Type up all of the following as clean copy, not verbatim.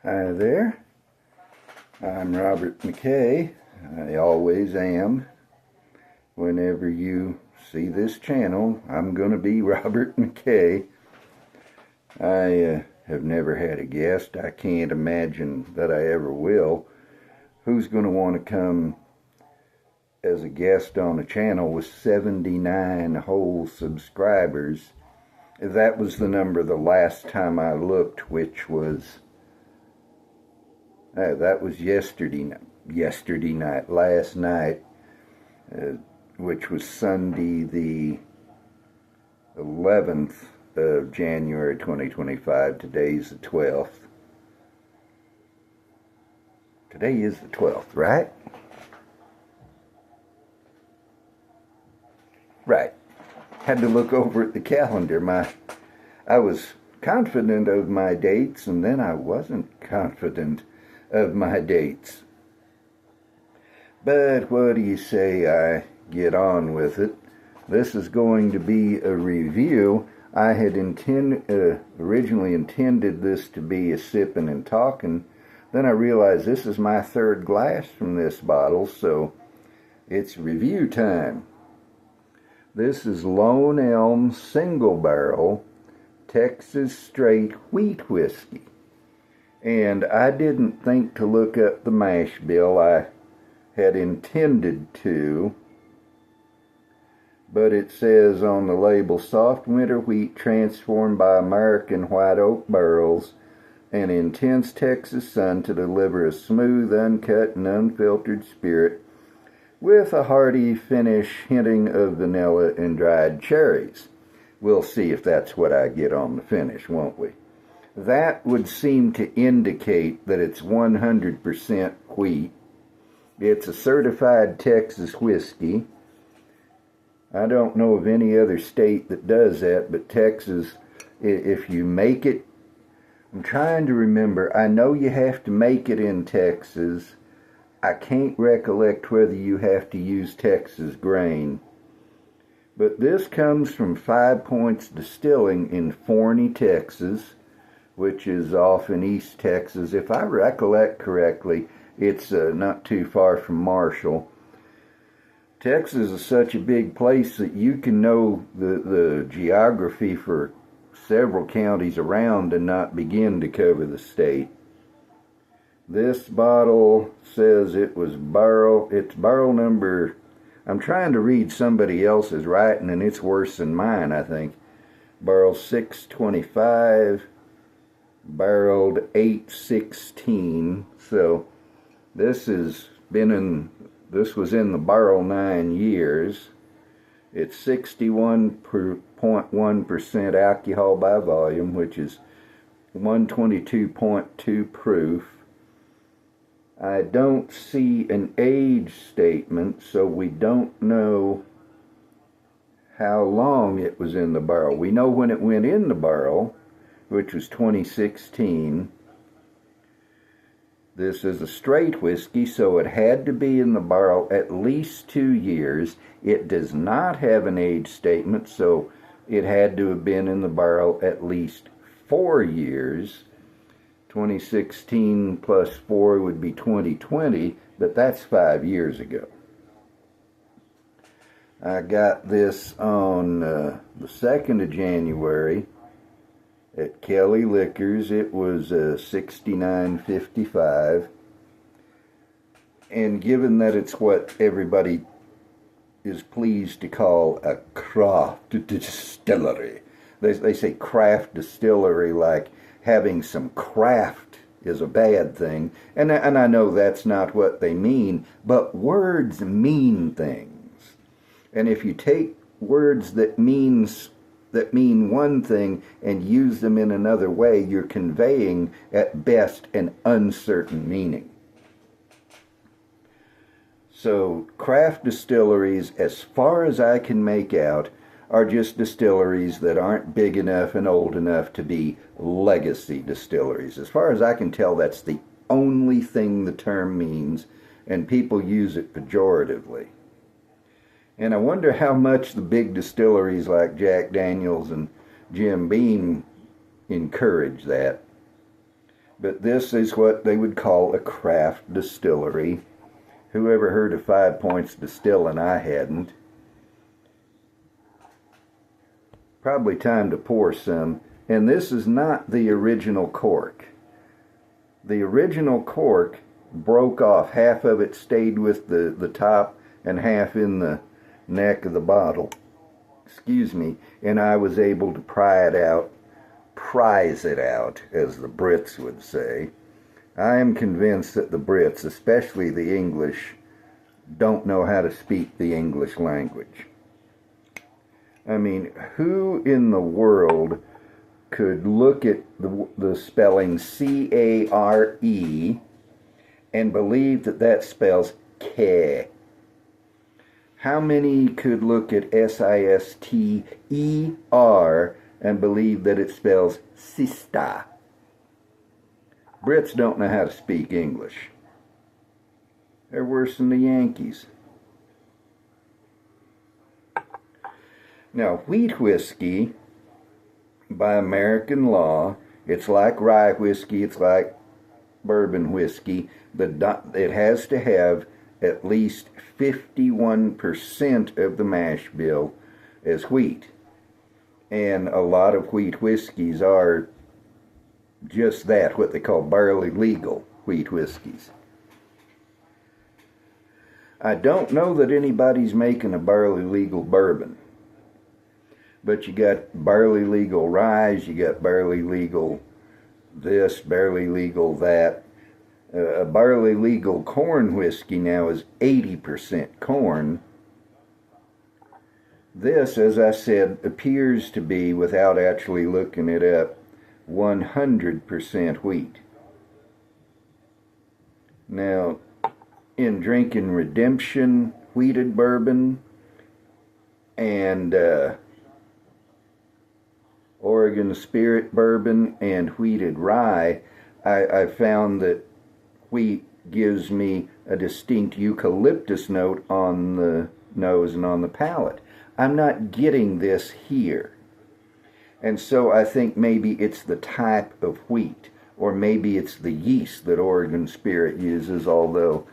Hi there, I'm Robert McKay. I always am. Whenever you see this channel, I'm going to be Robert McKay. I have never had a guest. I can't imagine that I ever will. Who's going to want to come as a guest on a channel with 79 whole subscribers? That was the number the last time I looked, which was that was last night, which was Sunday the 11th of January 2025. Today's the 12th. Today is the 12th, right? Right. Had to look over at the calendar. I was confident of my dates, and then I wasn't confident of my dates. But what do you say I get on with it? This is going to be a review. I had originally intended this to be a sipping and talking. Then I realized this is my third glass from this bottle, so it's review time. This is Lone Elm Single Barrel Texas Straight Wheat Whiskey. And I didn't think to look up the mash bill. I had intended to, but it says on the label, soft winter wheat transformed by American white oak barrels and intense Texas sun to deliver a smooth, uncut, and unfiltered spirit with a hearty finish hinting of vanilla and dried cherries. We'll see if that's what I get on the finish, won't we? That would seem to indicate that it's 100% wheat. It's a certified Texas whiskey. I don't know of any other state that does that, but Texas, if you make it, I'm trying to remember, I know you have to make it in Texas. I can't recollect whether you have to use Texas grain. But this comes from 5 Points Distilling in Forney, Texas, which is off in East Texas. If I recollect correctly, it's not too far from Marshall. Texas is such a big place that you can know the geography for several counties around and not begin to cover the state. This bottle says it's barrel number, I'm trying to read somebody else's writing and it's worse than mine, I think. Barrel 625. Barreled 816, so this was in the barrel 9 years. It's 61.1% alcohol by volume, which is 122.2 proof. I don't see an age statement, so we don't know how long it was in the barrel. We know when it went in the barrel, which was 2016. This is a straight whiskey, so it had to be in the barrel at least 2 years. It does not have an age statement, so it had to have been in the barrel at least 4 years. 2016 plus 4 would be 2020, but that's 5 years ago. I got this on the 2nd of January. At Kelly Liquors. It was $69.55, and given that it's what everybody is pleased to call a craft distillery, they say craft distillery like having some craft is a bad thing, and I know that's not what they mean, but words mean things, and if you take words that mean one thing and use them in another way, you're conveying at best an uncertain meaning. So craft distilleries, as far as I can make out, are just distilleries that aren't big enough and old enough to be legacy distilleries. As far as I can tell, that's the only thing the term means, and people use it pejoratively. And I wonder how much the big distilleries like Jack Daniel's and Jim Beam encourage that. But this is what they would call a craft distillery. Whoever heard of 5 Points Distilling? I hadn't. Probably time to pour some. And this is not the original cork. The original cork broke off. Half of it stayed with the top and half in the neck of the bottle. Excuse me. And I was able to prize it out, as the Brits would say. I am convinced that the Brits, especially the English, don't know how to speak the English language. I mean, who in the world could look at the spelling C-A-R-E and believe that that spells care? How many could look at S-I-S-T-E-R and believe that it spells sister? Brits don't know how to speak English. They're worse than the Yankees. Now, wheat whiskey, by American law, it's like rye whiskey, it's like bourbon whiskey. It has to have at least 51% of the mash bill as wheat. And a lot of wheat whiskeys are just that, what they call barley legal wheat whiskeys. I don't know that anybody's making a barley legal bourbon. But you got barley legal rye, you got barley legal this, barley legal that. A barley legal corn whiskey now is 80% corn. This, as I said, appears to be, without actually looking it up, 100% wheat. Now, in drinking Redemption wheated bourbon and Oregon Spirit bourbon and wheated rye, I found that wheat gives me a distinct eucalyptus note on the nose and on the palate. I'm not getting this here. And so I think maybe it's the type of wheat, or maybe it's the yeast that Oregon Spirit uses, although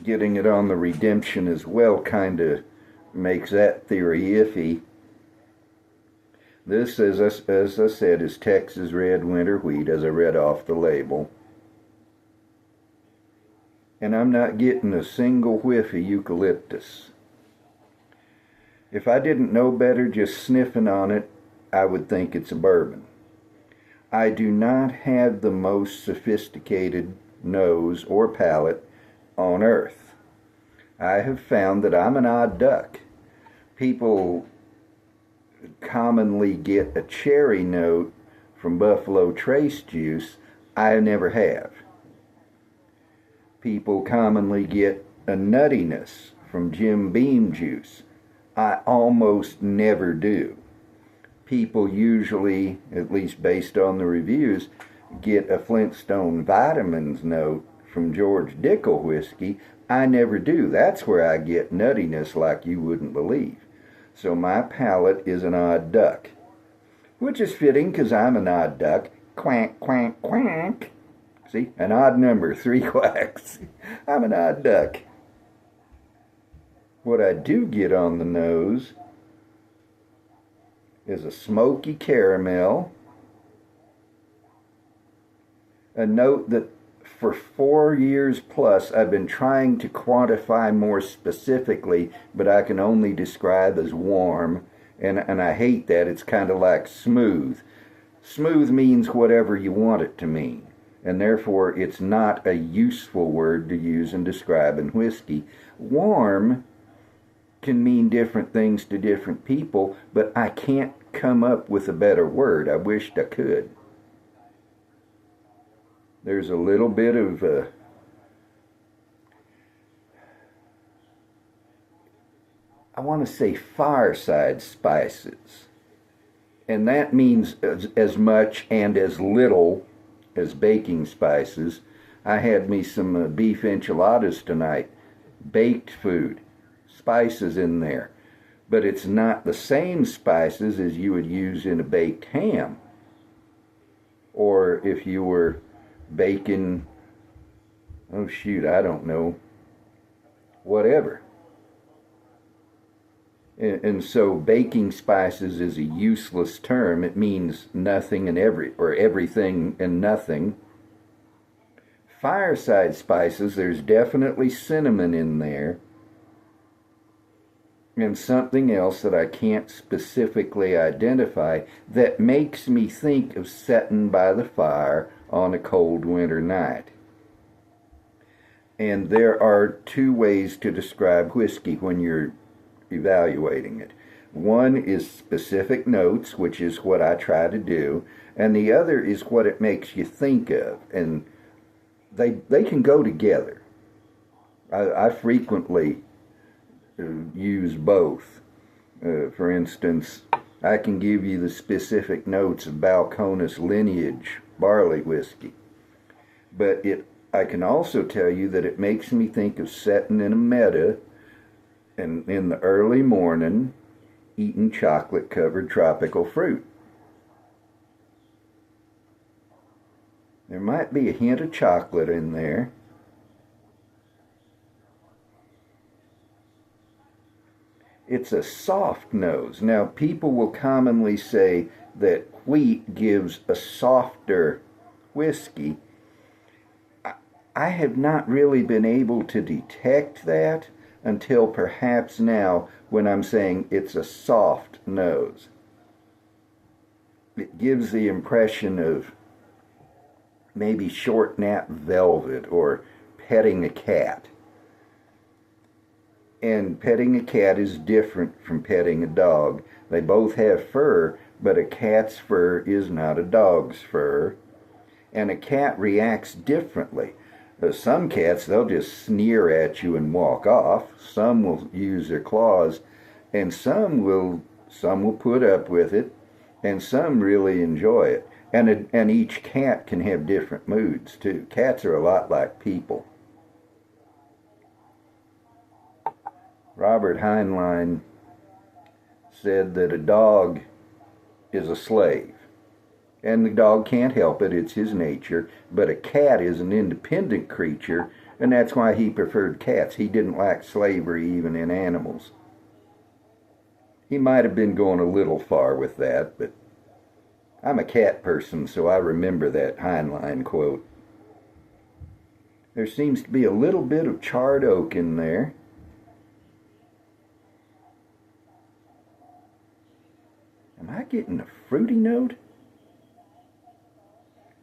getting it on the Redemption as well kind of makes that theory iffy. This, as I said, is Texas Red Winter Wheat, as I read off the label. And I'm not getting a single whiff of eucalyptus. If I didn't know better, just sniffing on it, I would think it's a bourbon. I do not have the most sophisticated nose or palate on earth. I have found that I'm an odd duck. People commonly get a cherry note from Buffalo Trace juice. I never have. People commonly get a nuttiness from Jim Beam juice. I almost never do. People usually, at least based on the reviews, get a Flintstone Vitamins note from George Dickel whiskey. I never do. That's where I get nuttiness like you wouldn't believe. So my palate is an odd duck, which is fitting because I'm an odd duck. Quack, quack, quack. See, an odd number, 3 quacks. I'm an odd duck. What I do get on the nose is a smoky caramel, a note that for 4 years plus I've been trying to quantify more specifically, but I can only describe as warm, and I hate that. It's kind of like smooth. Smooth means whatever you want it to mean, and therefore it's not a useful word to use in describing whiskey. Warm can mean different things to different people, but I can't come up with a better word. I wished I could. There's a little bit of I want to say fireside spices, and that means as much and as little as baking spices. I had me some beef enchiladas tonight, baked food, spices in there, but it's not the same spices as you would use in a baked ham. or if you were baking, oh shoot, I don't know, whatever. And so baking spices is a useless term. It means nothing and everything and nothing. Fireside spices, there's definitely cinnamon in there, and something else that I can't specifically identify that makes me think of sitting by the fire on a cold winter night. And there are two ways to describe whiskey when you're evaluating it. One is specific notes, which is what I try to do, and the other is what it makes you think of, and they can go together. I frequently use both. For instance, I can give you the specific notes of Balcones lineage barley whiskey, but I can also tell you that it makes me think of sitting in a meadow and in the early morning eating chocolate-covered tropical fruit. There might be a hint of chocolate in there. It's a soft nose. Now, people will commonly say that wheat gives a softer whiskey. I have not really been able to detect that until perhaps now when I'm saying it's a soft nose. It gives the impression of maybe short nap velvet or petting a cat. And petting a cat is different from petting a dog. They both have fur, but a cat's fur is not a dog's fur. And a cat reacts differently. Some cats, they'll just sneer at you and walk off. Some will use their claws, and some will put up with it, and some really enjoy it. And each cat can have different moods too. Cats are a lot like people. Robert Heinlein said that a dog is a slave. And the dog can't help it, it's his nature. But a cat is an independent creature, and that's why he preferred cats. He didn't like slavery even in animals. He might have been going a little far with that, but I'm a cat person, so I remember that Heinlein quote. There seems to be a little bit of charred oak in there. Am I getting a fruity note?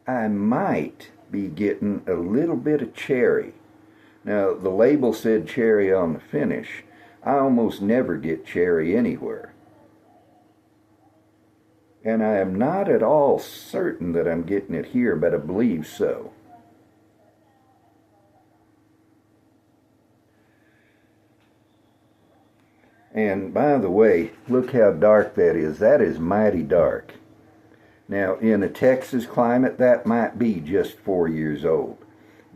I might be getting a little bit of cherry. Now, the label said cherry on the finish. I almost never get cherry anywhere. And I am not at all certain that I'm getting it here, but I believe so. And by the way, look how dark that is. That is mighty dark. Now, in a Texas climate, that might be just 4 years old.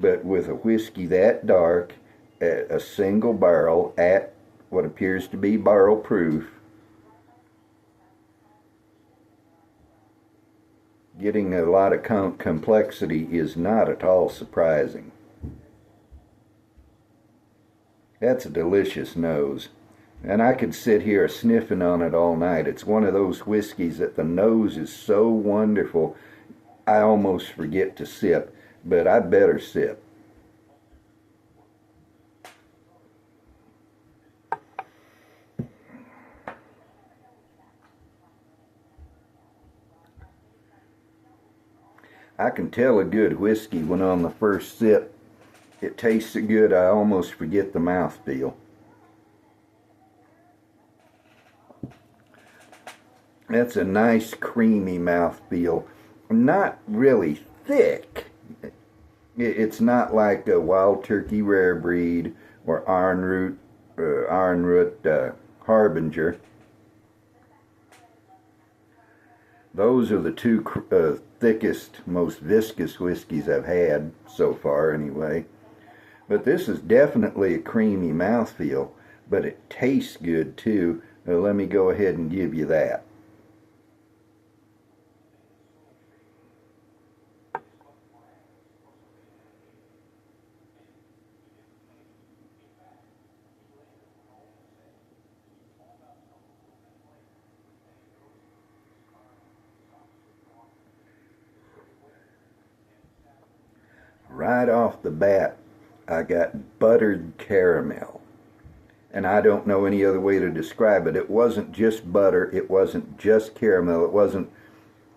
But with a whiskey that dark, at a single barrel, at what appears to be barrel proof, getting a lot of complexity is not at all surprising. That's a delicious nose. And I could sit here sniffing on it all night. It's one of those whiskeys that the nose is so wonderful, I almost forget to sip, but I better sip. I can tell a good whiskey when on the first sip it tastes so good I almost forget the mouthfeel. That's a nice creamy mouthfeel. Not really thick. It's not like a Wild Turkey Rare Breed or Arnroot Harbinger. Those are the two thickest, most viscous whiskeys I've had so far anyway. But this is definitely a creamy mouthfeel, but it tastes good too. Let me go ahead and give you that. right off the bat, I got buttered caramel. And I don't know any other way to describe it. It wasn't just butter, it wasn't just caramel, it wasn't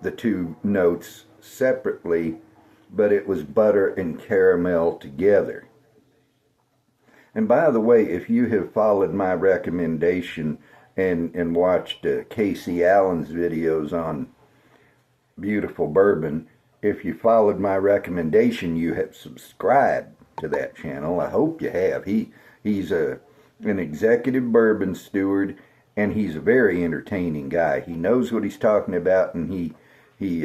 the two notes separately, but it was butter and caramel together. And by the way, if you have followed my recommendation and watched Casey Allen's videos on beautiful bourbon, if you followed my recommendation, you have subscribed to that channel. I hope you have. He's an executive bourbon steward, and he's a very entertaining guy. He knows what he's talking about, and he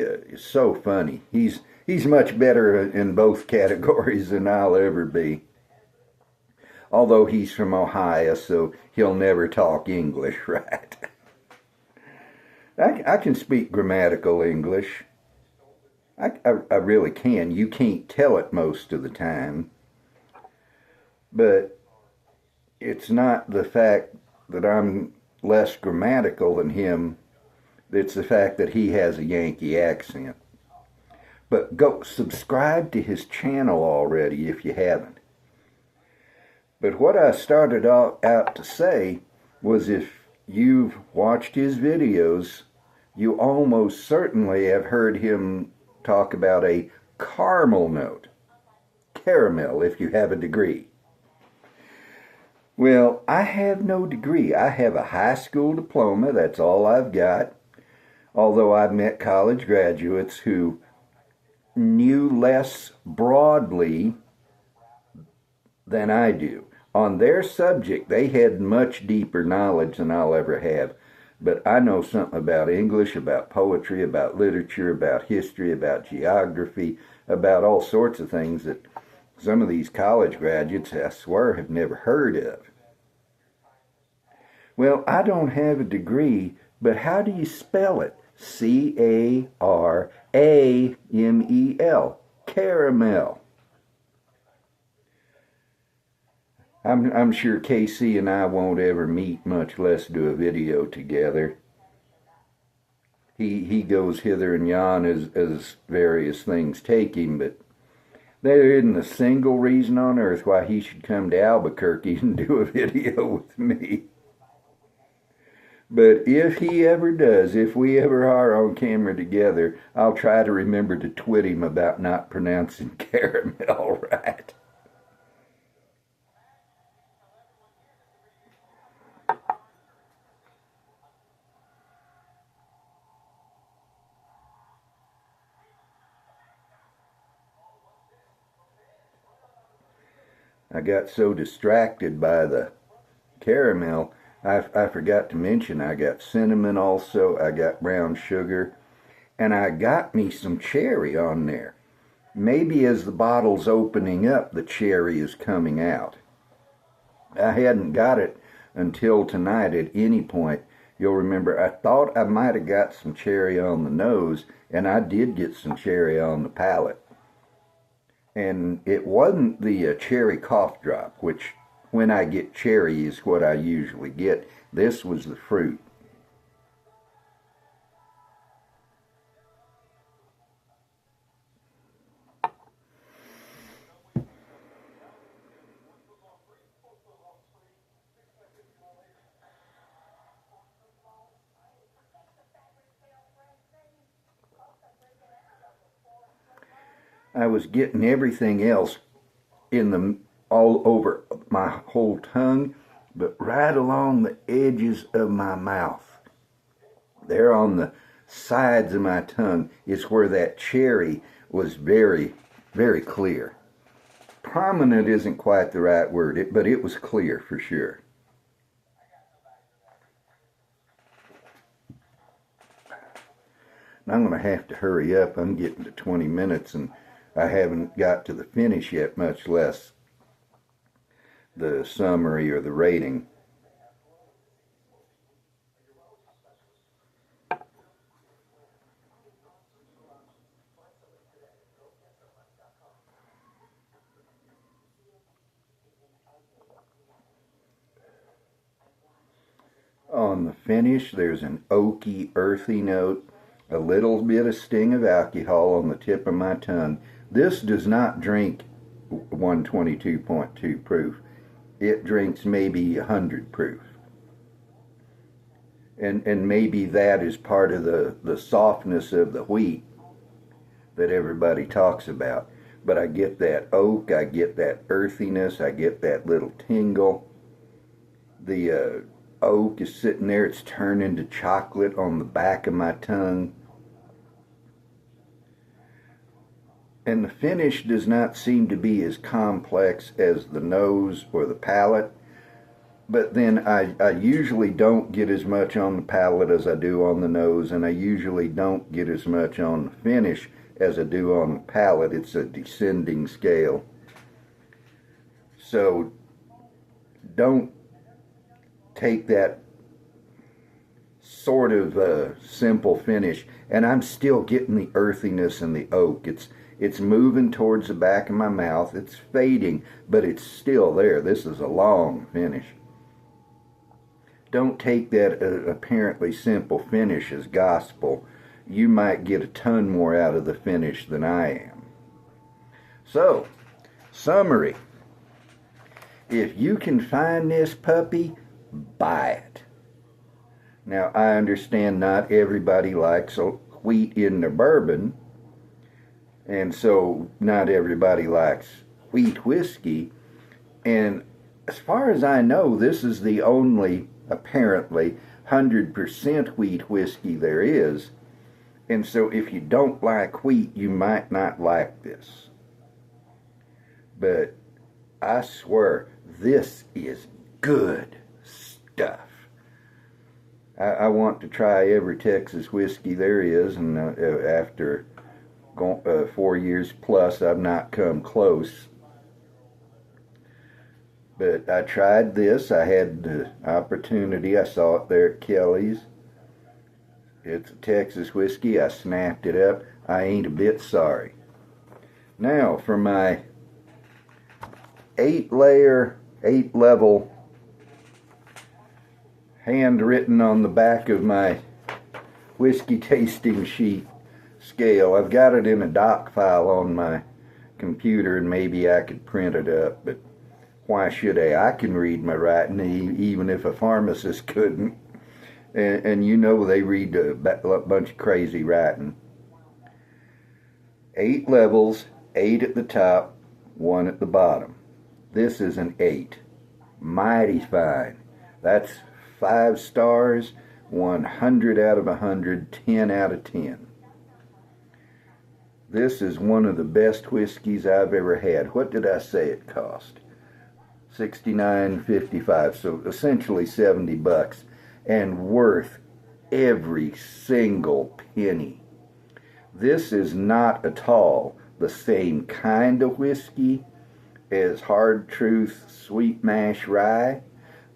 is so funny. He's much better in both categories than I'll ever be. Although he's from Ohio, so he'll never talk English right. I can speak grammatical English. I really can. You can't tell it most of the time. But it's not the fact that I'm less grammatical than him. It's the fact that he has a Yankee accent. But go subscribe to his channel already if you haven't. But what I started out to say was, if you've watched his videos, you almost certainly have heard him talk about a caramel note. Caramel, if you have a degree. Well, I have no degree. I have a high school diploma. That's all I've got. Although I've met college graduates who knew less broadly than I do. On their subject, they had much deeper knowledge than I'll ever have. But I know something about English, about poetry, about literature, about history, about geography, about all sorts of things that some of these college graduates, I swear, have never heard of. Well, I don't have a degree, but how do you spell it? C-A-R-A-M-E-L. Caramel. I'm sure Casey and I won't ever meet, much less do a video together. He goes hither and yon as various things take him, but there isn't a single reason on earth why he should come to Albuquerque and do a video with me. But if he ever does, if we ever are on camera together, I'll try to remember to twit him about not pronouncing caramel right. I got so distracted by the caramel, I forgot to mention I got cinnamon also, I got brown sugar, and I got me some cherry on there. Maybe as the bottle's opening up, the cherry is coming out. I hadn't got it until tonight at any point. You'll remember I thought I might have got some cherry on the nose, and I did get some cherry on the palate. And it wasn't the cherry cough drop, which when I get cherry is what I usually get. This was the fruit. I was getting everything else all over my whole tongue, but right along the edges of my mouth. There on the sides of my tongue is where that cherry was very, very clear. Prominent isn't quite the right word, but it was clear for sure. And I'm going to have to hurry up. I'm getting to 20 minutes and I haven't got to the finish yet, much less the summary or the rating. On the finish, there's an oaky, earthy note, a little bit of sting of alcohol on the tip of my tongue. This does not drink 122.2 proof. It drinks maybe 100 proof. And maybe that is part of the softness of the wheat that everybody talks about. But I get that oak, I get that earthiness, I get that little tingle. The oak is sitting there, it's turning to chocolate on the back of my tongue. And the finish does not seem to be as complex as the nose or the palate. But then I usually don't get as much on the palate as I do on the nose, and I usually don't get as much on the finish as I do on the palate. It's a descending scale. So don't take that sort of simple finish, and I'm still getting the earthiness and the oak. It's moving towards the back of my mouth. It's fading, but it's still there. This is a long finish. Don't take that apparently simple finish as gospel. You might get a ton more out of the finish than I am. So, summary. If you can find this puppy, buy it. Now, I understand not everybody likes wheat in their bourbon, and so not everybody likes wheat whiskey. And as far as I know, this is the only, apparently, 100% wheat whiskey there is. And so if you don't like wheat, you might not like this. But I swear, this is good stuff. I want to try every Texas whiskey there is, and after 4 years plus, I've not come close. But I tried this. I had the opportunity. I saw it there at Kelly's. It's a Texas whiskey. I snapped it up. I ain't a bit sorry. Now, for my 8-level, handwritten on the back of my whiskey tasting sheet scale. I've got it in a doc file on my computer, and maybe I could print it up, but why should I? I can read my writing even if a pharmacist couldn't. And you know they read a bunch of crazy writing. 8 levels, 8 at the top, 1 at the bottom. This is an 8. Mighty fine. That's 5 stars, 100 out of 100, 10 out of 10. This is one of the best whiskeys I've ever had. What did I say it cost? $69.55, so essentially $70, and worth every single penny. This is not at all the same kind of whiskey as Hard Truth Sweet Mash Rye,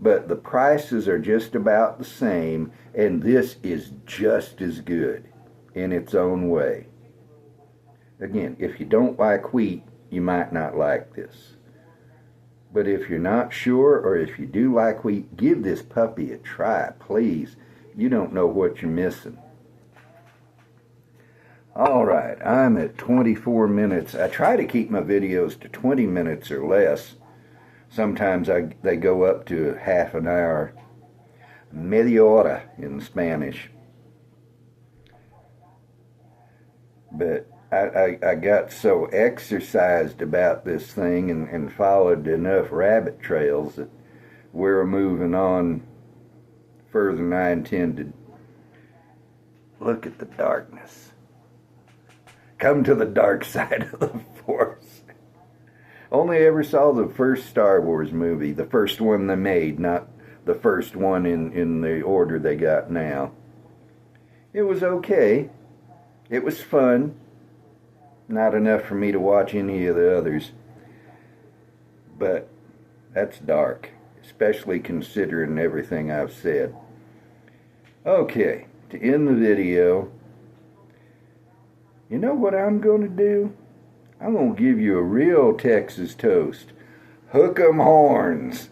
but the prices are just about the same, and this is just as good in its own way. Again, if you don't like wheat, you might not like this. But if you're not sure, or if you do like wheat, give this puppy a try, please. You don't know what you're missing. Alright, I'm at 24 minutes. I try to keep my videos to 20 minutes or less. Sometimes they go up to half an hour. Media hora in Spanish. But I got so exercised about this thing and followed enough rabbit trails that we're moving on further than I intended. Look at the darkness. Come to the dark side of the Force. Only ever saw the first Star Wars movie, the first one they made, not the first one in the order they got now. It was okay. It was fun. Not enough for me to watch any of the others. But that's dark, especially considering everything I've said. Okay, to end the video, you know what I'm going to do? I'm going to give you a real Texas toast. Hook 'em horns.